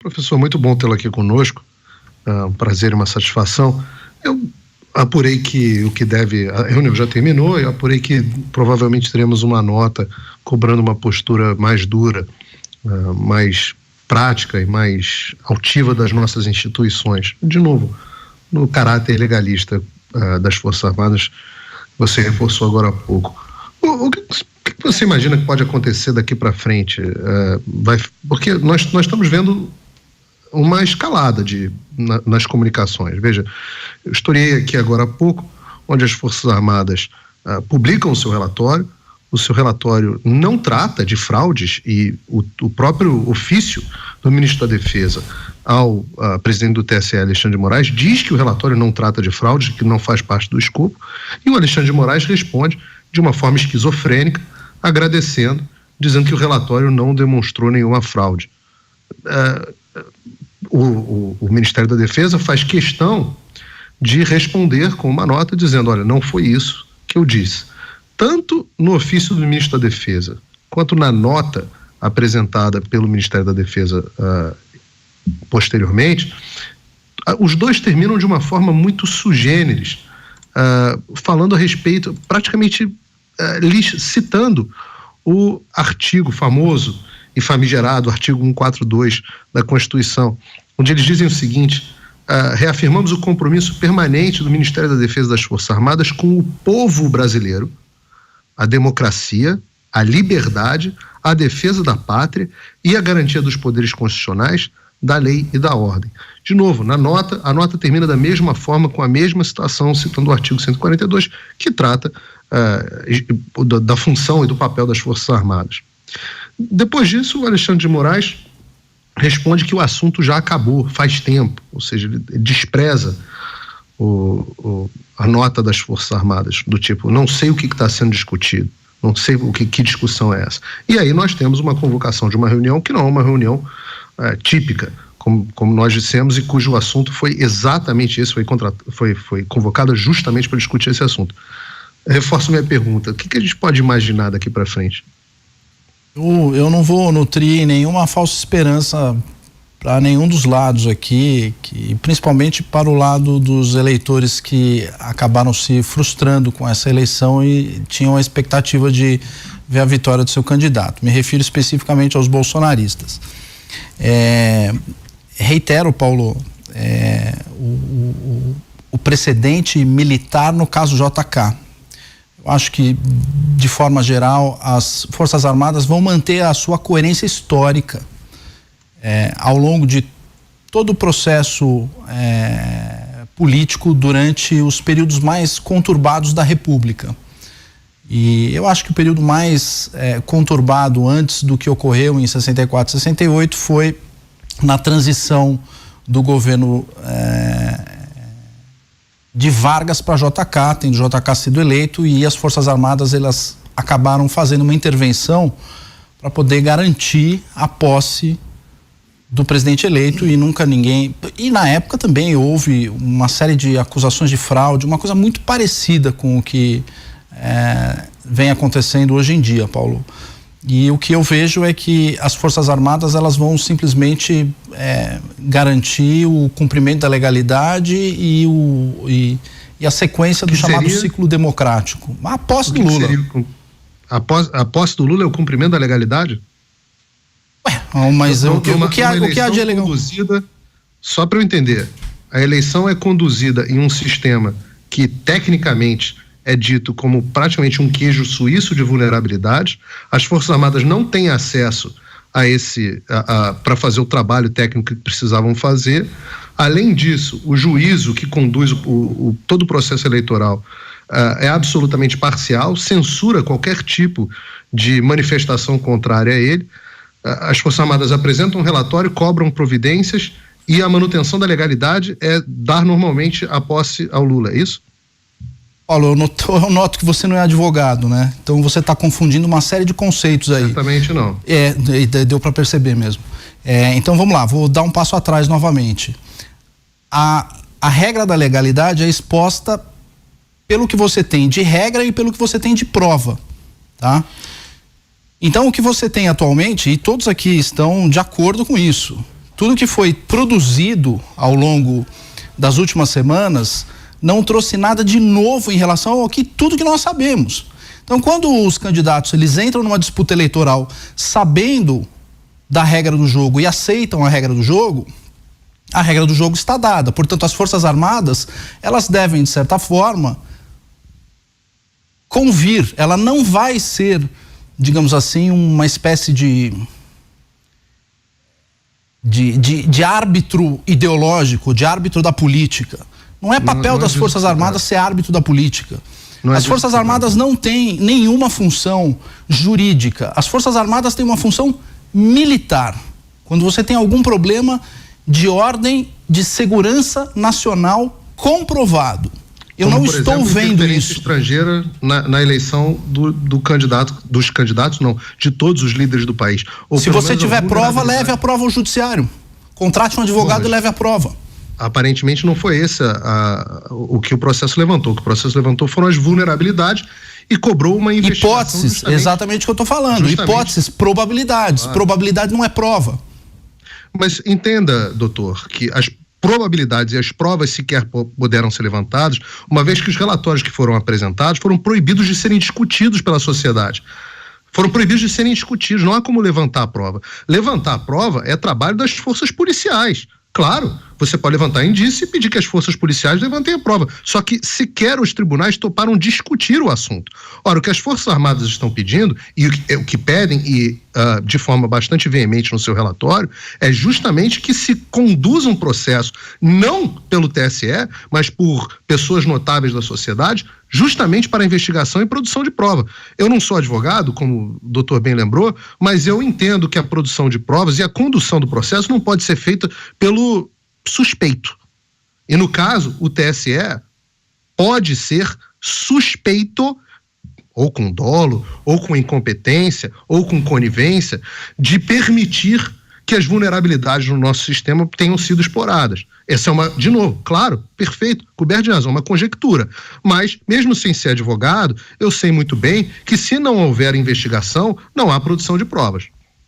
Professor, muito bom tê-lo aqui conosco. Um prazer e uma satisfação. Eu apurei que a reunião já terminou, eu apurei que provavelmente teremos uma nota cobrando uma postura mais dura, mais prática e mais altiva das nossas instituições. De novo, no caráter legalista das Forças Armadas, você reforçou agora há pouco. O que você imagina que pode acontecer daqui para frente? Porque nós estamos vendo uma escalada nas comunicações. Veja, eu historiei aqui agora há pouco, onde as Forças Armadas publicam o seu relatório não trata de fraudes e o próprio ofício do ministro da Defesa ao presidente do TSE, Alexandre de Moraes, diz que o relatório não trata de fraudes, que não faz parte do escopo, e o Alexandre de Moraes responde de uma forma esquizofrênica, agradecendo, dizendo que o relatório não demonstrou nenhuma fraude. O Ministério da Defesa faz questão de responder com uma nota dizendo, olha, não foi isso que eu disse. Tanto no ofício do ministro da Defesa, quanto na nota apresentada pelo Ministério da Defesa posteriormente, os dois terminam de uma forma muito sui generis, falando a respeito, praticamente citando o artigo famoso e famigerado, artigo 142 da Constituição, onde eles dizem o seguinte: reafirmamos o compromisso permanente do Ministério da Defesa das Forças Armadas com o povo brasileiro, a democracia, a liberdade, a defesa da pátria e a garantia dos poderes constitucionais, da lei e da ordem. De novo, a nota termina da mesma forma, com a mesma situação, citando o artigo 142, que trata da função e do papel das Forças Armadas. Depois disso, o Alexandre de Moraes responde que o assunto já acabou, faz tempo, ou seja, ele despreza a nota das Forças Armadas, do tipo, não sei o que está sendo discutido, não sei que discussão é essa. E aí nós temos uma convocação de uma reunião que não é uma reunião típica, como nós dissemos, e cujo assunto foi exatamente esse, foi convocada justamente para discutir esse assunto. Reforço minha pergunta, o que a gente pode imaginar daqui para frente? Eu não vou nutrir nenhuma falsa esperança para nenhum dos lados aqui, principalmente para o lado dos eleitores que acabaram se frustrando com essa eleição e tinham a expectativa de ver a vitória do seu candidato. Me refiro especificamente aos bolsonaristas. Reitero, Paulo, o precedente militar no caso JK. Eu acho que, de forma geral, as Forças Armadas vão manter a sua coerência histórica ao longo de todo o processo político durante os períodos mais conturbados da República. E eu acho que o período mais conturbado antes do que ocorreu em 64, 68 foi na transição do governo de Vargas para JK, tendo JK sido eleito, e as Forças Armadas elas acabaram fazendo uma intervenção para poder garantir a posse do presidente eleito e nunca ninguém... E na época também houve uma série de acusações de fraude, uma coisa muito parecida com o que vem acontecendo hoje em dia, Paulo. E o que eu vejo é que as Forças Armadas elas vão simplesmente garantir o cumprimento da legalidade e a sequência do chamado ciclo democrático. A posse do Lula. A posse do Lula é o cumprimento da legalidade? Mas o que há de legal? Só para eu entender, a eleição é conduzida em um sistema que tecnicamente é dito como praticamente um queijo suíço de vulnerabilidade. As Forças Armadas não têm acesso a para fazer o trabalho técnico que precisavam fazer. Além disso, o juízo que conduz todo o processo eleitoral é absolutamente parcial, censura qualquer tipo de manifestação contrária a ele. As Forças Armadas apresentam um relatório, cobram providências e a manutenção da legalidade é dar normalmente a posse ao Lula, é isso? Paulo, eu noto que você não é advogado, né? Então você está confundindo uma série de conceitos aí. Certamente não. Deu para perceber mesmo. Então vamos lá, vou dar um passo atrás novamente. A regra da legalidade é exposta pelo que você tem de regra e pelo que você tem de prova, tá? Então o que você tem atualmente, e todos aqui estão de acordo com isso, tudo que foi produzido ao longo das últimas semanas não trouxe nada de novo em relação ao tudo que nós sabemos. Então, quando os candidatos eles entram numa disputa eleitoral sabendo da regra do jogo e aceitam a regra do jogo está dada. Portanto, as Forças Armadas, elas devem, de certa forma, convir. Ela não vai ser, digamos assim, uma espécie de árbitro ideológico, de árbitro da política. Não é papel das Forças Armadas ser árbitro da política. As Forças Armadas não têm nenhuma função jurídica. As Forças Armadas têm uma função militar. Quando você tem algum problema de ordem de segurança nacional comprovado. Eu não estou vendo isso. Estrangeira na eleição dos candidatos, não, de todos os líderes do país. Se você tiver prova, leve a prova ao judiciário. Contrate um advogado e leve a prova. Aparentemente não foi esse o que o processo levantou. O que o processo levantou foram as vulnerabilidades e cobrou uma investigação. Hipóteses, exatamente o que eu estou falando. Hipóteses, probabilidades. Claro. Probabilidade não é prova. Mas entenda, doutor, que as probabilidades e as provas sequer puderam ser levantadas, uma vez que os relatórios que foram apresentados foram proibidos de serem discutidos pela sociedade. Foram proibidos de serem discutidos, não há como levantar a prova. Levantar a prova é trabalho das forças policiais. Claro, você pode levantar indício e pedir que as forças policiais levantem a prova. Só que sequer os tribunais toparam discutir o assunto. Ora, o que as Forças Armadas estão pedindo, e o que pedem, e de forma bastante veemente no seu relatório, é justamente que se conduza um processo, não pelo TSE, mas por pessoas notáveis da sociedade, justamente para investigação e produção de prova. Eu não sou advogado, como o doutor bem lembrou, mas eu entendo que a produção de provas e a condução do processo não pode ser feita pelo suspeito. E no caso, o TSE pode ser suspeito, ou com dolo, ou com incompetência, ou com conivência, de permitir que as vulnerabilidades no nosso sistema tenham sido exploradas. Essa é de novo, claro, perfeito, coberto de razão, uma conjectura. Mas, mesmo sem ser advogado, eu sei muito bem que se não houver investigação, não há produção de provas.